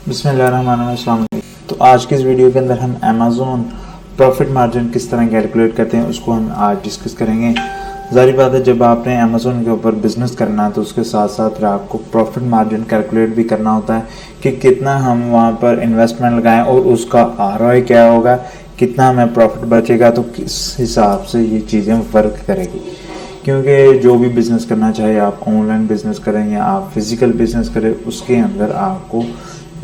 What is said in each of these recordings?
बिस्मिल्लाहिर्रहमानिर्रहीम। तो आज की इस वीडियो के अंदर हम अमेज़ॉन प्रॉफिट मार्जिन किस तरह कैलकुलेट करते हैं उसको हम आज डिस्कस करेंगे। ज़ाहिर बात है, जब आपने अमेज़ॉन के ऊपर बिज़नेस करना है तो उसके साथ साथ फिर आपको प्रॉफिट मार्जिन कैलकुलेट भी करना होता है कि कितना हम वहाँ पर इन्वेस्टमेंट लगाएं और उसका आरओआई क्या होगा, कितना हमें प्रॉफिट बचेगा, तो किस हिसाब से ये चीज़ें वर्क करेगी। क्योंकि जो भी बिज़नेस करना चाहे, आप ऑनलाइन बिज़नेस करें या आप फिज़िकल बिज़नेस करें, उसके अंदर आपको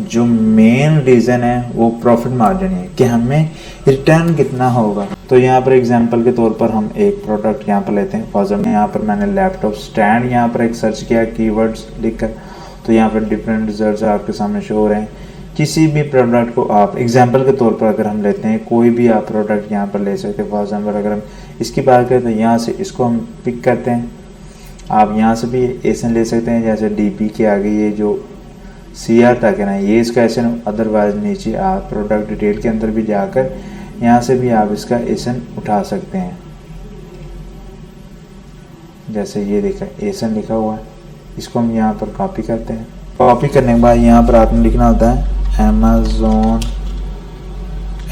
जो मेन रीज़न है वो प्रॉफिट मार्जिन है कि हमें रिटर्न कितना होगा। तो यहाँ पर एग्जांपल के तौर पर हम एक प्रोडक्ट यहाँ पर लेते हैं। फॉर एग्जाम्पल यहाँ पर मैंने लैपटॉप स्टैंड यहाँ पर एक सर्च किया कीवर्ड्स लिखकर, तो यहाँ पर डिफरेंट रिजल्ट्स आपके सामने शो हो रहे हैं। किसी भी प्रोडक्ट को आप एग्जांपल के तौर पर अगर हम लेते हैं, कोई भी आप प्रोडक्ट यहाँ पर ले सकते हैं। फॉर एग्जाम्पल अगर हम इसकी बात करें तो यहाँ से इसको हम पिक करते हैं। आप यहाँ से भी एसन ले सकते हैं, जैसे डीपी के आगे ये जो सीआर तक है ना, ये इसका एसन। अदरवाइज नीचे आप प्रोडक्ट डिटेल के अंदर भी जाकर यहाँ से भी आप इसका एसन उठा सकते हैं। जैसे ये देखा एसन लिखा हुआ है, इसको हम यहाँ पर कॉपी करते हैं। कॉपी करने के बाद यहाँ पर आपने लिखना होता है अमेज़ॉन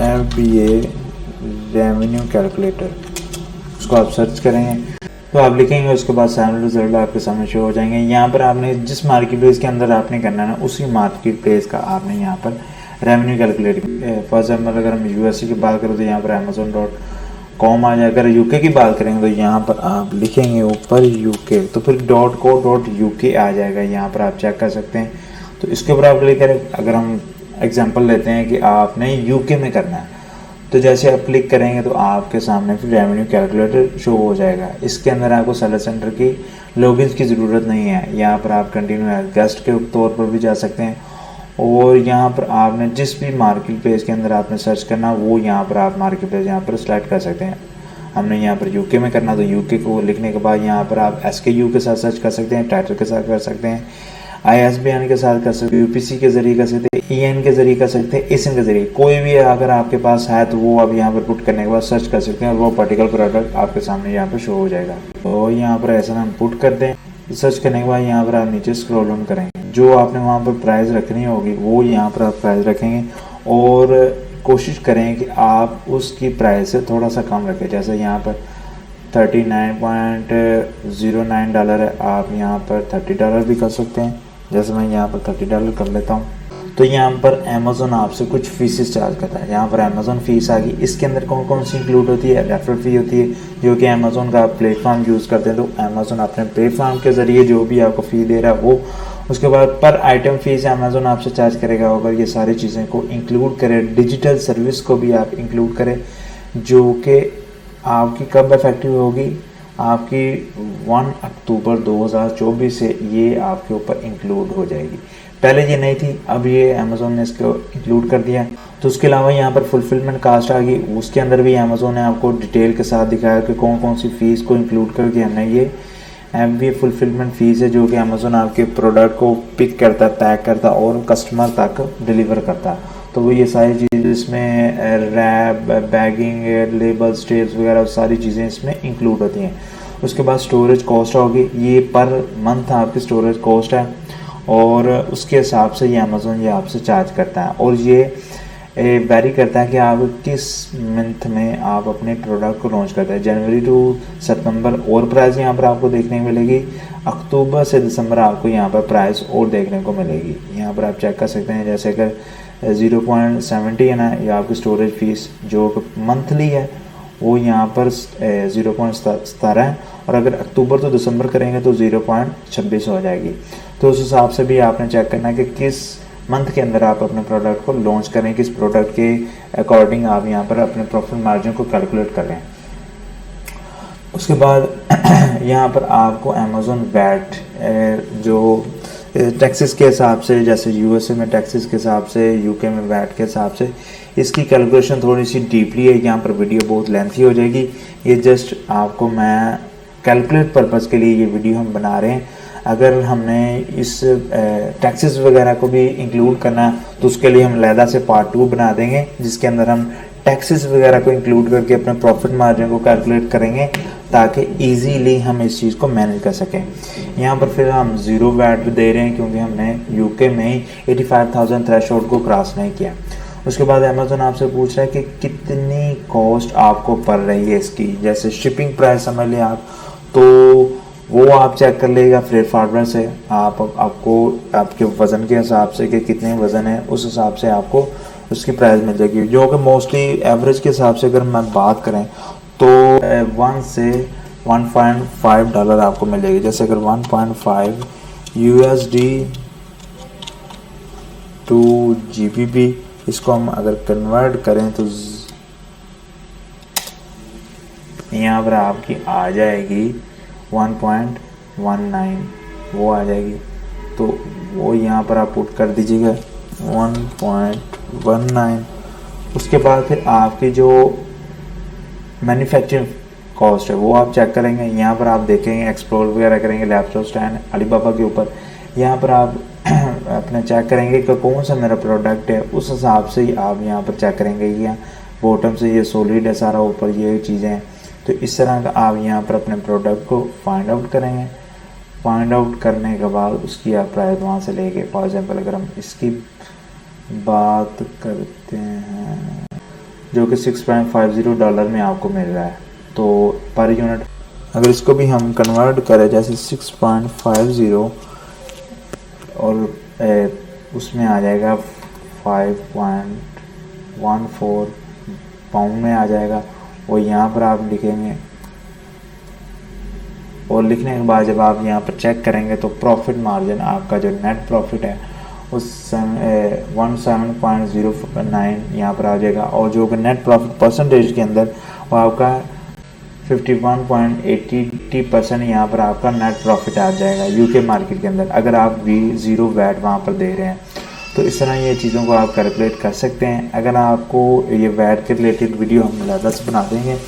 FBA रेवेन्यू कैलकुलेटर। उसको आप सर्च करेंगे तो आप लिखेंगे, उसके बाद सारे रिजल्ट आपके सामने शो हो जाएंगे। यहाँ पर आपने जिस मार्केट प्लेस के अंदर आपने करना है ना, उसी मार्केट प्लेस का आपने यहाँ पर रेवेन्यू कैलकुलेट। फॉर एग्जाम्पल अगर हम यूएसए की बात करें तो यहाँ पर amazon.com आ जाए। अगर यूके की बात करेंगे तो यहाँ पर आप लिखेंगे ऊपर यूके, तो फिर .co.uk आ जाएगा। यहाँ पर आप चेक कर सकते हैं। तो इसके ऊपर आप क्लिक करें। अगर हम एग्जाम्पल लेते हैं कि आपने यूके में करना है, तो जैसे आप क्लिक करेंगे तो आपके सामने फिर रेवेन्यू कैलकुलेटर शो हो जाएगा। इसके अंदर आपको सेलर सेंटर की लॉगिन की ज़रूरत नहीं है। यहाँ पर आप कंटिन्यू गेस्ट के तौर पर भी जा सकते हैं, और यहाँ पर आपने जिस भी मार्केट प्लेस के अंदर आपने सर्च करना वो यहाँ पर आप मार्केट प्लेस यहाँ पर सिलेक्ट कर सकते हैं। हमने यहाँ पर यूके में करना, तो यूके को लिखने के बाद यहाँ पर आप SKU के साथ सर्च कर सकते हैं, टाइटल के साथ कर सकते हैं, ISBN के साथ कर सकते हैं, UPC के जरिए कर सकते हैं, EN के जरिए कर सकते हैं, ASIN के जरिए। कोई भी अगर आपके पास है तो वो आप यहाँ पर पुट करने के बाद सर्च कर सकते हैं और वो पर्टिकुलर प्रोडक्ट आपके सामने यहाँ पर शो हो जाएगा। तो यहाँ पर ऐसा हम पुट कर दें। सर्च करने के बाद यहाँ पर आप नीचे स्क्रॉल डाउन करेंगे, जो आपने वहाँ पर प्राइस रखनी होगी वो यहाँ पर आप प्राइस रखेंगे और कोशिश करें कि आप उसकी प्राइस से थोड़ा सा कम रखें। जैसे यहाँ पर $39.09 है, आप यहाँ पर $30 भी कर सकते हैं। जैसे मैं यहाँ पर $30 कर लेता हूँ। तो यहाँ पर अमेज़ॉन आपसे कुछ फीसेस चार्ज करता है। यहाँ पर अमेज़ॉन फीस आ गई। इसके अंदर कौन कौन सी इंक्लूड होती है? रेफरल फ़ी होती है, जो कि अमेज़ॉन का प्लेटफॉर्म यूज़ करते हैं, तो अमेज़ॉन अपने प्लेटफॉर्म के ज़रिए जो भी आपको फ़ी दे रहा है वो। उसके बाद पर आइटम फीस अमेज़ॉन आपसे चार्ज करेगा। अगर ये सारी चीज़ें को इंक्लूड करें, डिजिटल सर्विस को भी आप इंक्लूड करें, जो कि आपकी कब इफेक्टिव होगी, आपकी 1 अक्टूबर 2024 से ये आपके ऊपर इंक्लूड हो जाएगी। पहले ये नहीं थी, अब ये अमेज़ॉन ने इसको इंक्लूड कर दिया। तो उसके अलावा यहाँ पर फुलफिलमेंट कास्ट आ गई। उसके अंदर भी अमेज़ॉन ने आपको डिटेल के साथ दिखाया कि कौन कौन सी फ़ीस को इंक्लूड करके हमने ये FBA फुलफिलमेंट फ़ीस है, जो कि अमेज़ॉन आपके प्रोडक्ट को पिक करता, पैक करता और कस्टमर तक डिलीवर करता। तो वो ये सारी चीज़ इसमें रैप, बैगिंग, लेबल, स्टेप्स वगैरह सारी चीज़ें इसमें इंक्लूड होती हैं। उसके बाद स्टोरेज कॉस्ट होगी, ये पर मंथ आपकी स्टोरेज कॉस्ट है और उसके हिसाब से ये अमेज़ॉन ये आपसे चार्ज करता है। और ये वेरी करता है कि आप किस मंथ में आप अपने प्रोडक्ट को लॉन्च करते हैं। जनवरी टू सितंबर और प्राइस यहाँ पर आपको देखने को मिलेगी, अक्टूबर से दिसंबर आपको यहाँ पर प्राइस और देखने को मिलेगी। यहाँ पर आप चेक कर सकते हैं। जैसे अगर 0.70 है ना, ये आपकी स्टोरेज फीस जो मंथली है वो यहाँ पर 0.17 है, और अगर अक्टूबर तो दिसंबर करेंगे तो 0.26 हो जाएगी। तो उस हिसाब से भी आपने चेक करना है कि किस मंथ के अंदर आप अपने प्रोडक्ट को लॉन्च करें, किस प्रोडक्ट के अकॉर्डिंग आप यहाँ पर अपने प्रॉफिट मार्जिन को कैलकुलेट करें। उसके बाद यहाँ पर आपको अमेज़ॉन वैट जो टैक्सेस के हिसाब से, जैसे यूएसए में टैक्सेस के हिसाब से, यूके में वैट के हिसाब से, इसकी कैलकुलेशन थोड़ी सी डीपली है। यहाँ पर वीडियो बहुत लेंथी हो जाएगी। ये जस्ट आपको मैं कैलकुलेट पर्पज़ के लिए ये वीडियो हम बना रहे हैं। अगर हमने इस टैक्सेस वगैरह को भी इंक्लूड करना है तो उसके लिए हम अलहदा से पार्ट 2 बना देंगे, जिसके अंदर हम टैक्सेस वगैरह को इंक्लूड करके अपने प्रॉफिट मार्जिन को कैलकुलेट करेंगे ताकि इजीली हम इस चीज़ को मैनेज कर सकें। यहाँ पर फिर हम ज़ीरो वैट दे रहे हैं क्योंकि हमने यूके में ही 85,000 थ्रेशोल्ड को क्रॉस नहीं किया। उसके बाद अमेज़न आपसे पूछ रहा है कि कितनी कॉस्ट आपको पड़ रही है इसकी, जैसे शिपिंग प्राइस समझ लिया आप, तो वो आप चेक कर लेगा फ्रेट फॉरवर्ड से। आपको आपके वज़न के हिसाब से कि कितने वज़न है उस हिसाब से आपको उसकी प्राइस मिल जाएगी, जो कि मोस्टली एवरेज के हिसाब से अगर मैं बात करें तो 1 से 1.5 डॉलर आपको मिलेगी। जैसे अगर 1.5 USD टू GBP इसको हम अगर कन्वर्ट करें तो यहाँ पर आपकी आ जाएगी 1.19 वो आ जाएगी। तो वो यहाँ पर आप पुट कर दीजिएगा 1.19। उसके बाद फिर आपकी जो मैन्युफैक्चरिंग कॉस्ट है वो आप चेक करेंगे। यहाँ पर आप देखेंगे, एक्सप्लोर वगैरह करेंगे लैपटॉप स्टैंड अलीबाबा के ऊपर। यहाँ पर आप अपना चेक करेंगे कि कौन सा मेरा प्रोडक्ट है, उस हिसाब से ही आप यहाँ पर चेक करेंगे। या बॉटम से ये सॉलिड है सारा, ऊपर ये चीज़ें हैं। तो इस तरह का आप यहाँ पर अपने प्रोडक्ट को फाइंड आउट करेंगे। फाइंड आउट करने के बाद उसकी आप प्राइस वहाँ से लेके, फॉर एग्जांपल अगर हम इसकी बात करते हैं जो कि 6.50 डॉलर में आपको मिल रहा है, तो पर यूनिट अगर इसको भी हम कन्वर्ट करें जैसे 6.50 और उसमें आ जाएगा 5.14 पाउंड में आ जाएगा। और यहाँ पर आप लिखेंगे और लिखने के बाद जब आप यहाँ पर चेक करेंगे तो प्रॉफिट मार्जिन आपका जो नेट प्रॉफिट है उस 17.09 यहाँ पर आ जाएगा। और जो कि नेट प्रॉफिट परसेंटेज के अंदर वो आपका 51.80% यहाँ पर आपका नेट प्रॉफिट आ जाएगा यूके मार्केट के अंदर, अगर आप भी ज़ीरो वैट वहाँ पर दे रहे हैं। तो इस तरह ये चीज़ों को आप कैलकुलेट कर सकते हैं। अगर आपको ये वैट के रिलेटेड वीडियो हम ज़्यादा से बना देंगे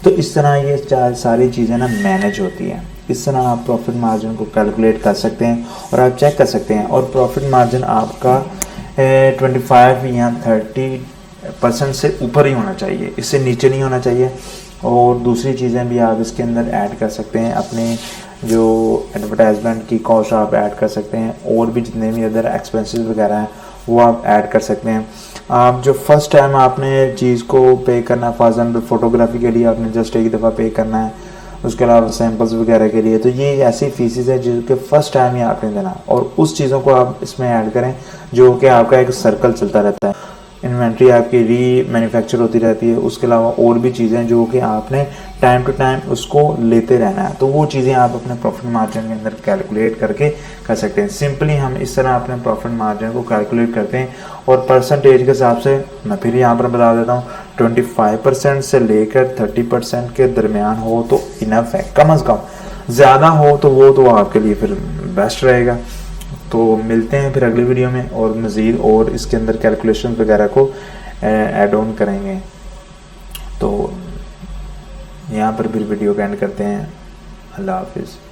तो इस तरह ये सारी चीज़ें ना मैनेज होती हैं। इस तरह आप प्रॉफिट मार्जिन को कैलकुलेट कर सकते हैं और आप चेक कर सकते हैं। और प्रॉफिट मार्जिन आपका 25 या 30% से ऊपर ही होना चाहिए, इससे नीचे नहीं होना चाहिए। और दूसरी चीज़ें भी आप इसके अंदर ऐड कर सकते हैं, अपने जो एडवर्टाइजमेंट की कॉस्ट आप ऐड कर सकते हैं, और भी जितने भी अदर एक्सपेंसेस वगैरह हैं वो आप ऐड कर सकते हैं। आप जो फर्स्ट टाइम आपने चीज़ को पे करना है, फॉर एग्जाम्पल फोटोग्राफी के लिए आपने जस्ट एक दफ़ा पे करना है, उसके अलावा सैम्पल्स वगैरह के लिए, तो ये ऐसी फीसेस है जिसके फर्स्ट टाइम ही आपने देना, और उस चीज़ों को आप इसमें ऐड करें जो कि आपका एक सर्कल चलता रहता है। इन्वेंट्री आपकी री मैन्युफैक्चर होती रहती है, उसके अलावा और भी चीज़ें जो कि आपने टाइम टू टाइम उसको लेते रहना है। तो वो चीज़ें आप अपने प्रॉफिट मार्जिन के अंदर कैलकुलेट करके कर सकते हैं। सिंपली हम इस तरह अपने प्रॉफिट मार्जिन को कैलकुलेट करते हैं। और परसेंटेज के हिसाब से मैं फिर यहाँ पर बता देता हूँ, 25% से लेकर 30% के दरमियान हो तो इनफ है, कम अज़ कम। ज़्यादा हो तो वो तो आपके लिए फिर बेस्ट रहेगा। तो मिलते हैं फिर अगली वीडियो में और मज़ीद और इसके अंदर कैलकुलेशन वगैरह को ऐड ऑन करेंगे। तो यहाँ पर फिर वीडियो को एंड करते हैं। अल्लाह हाफिज़।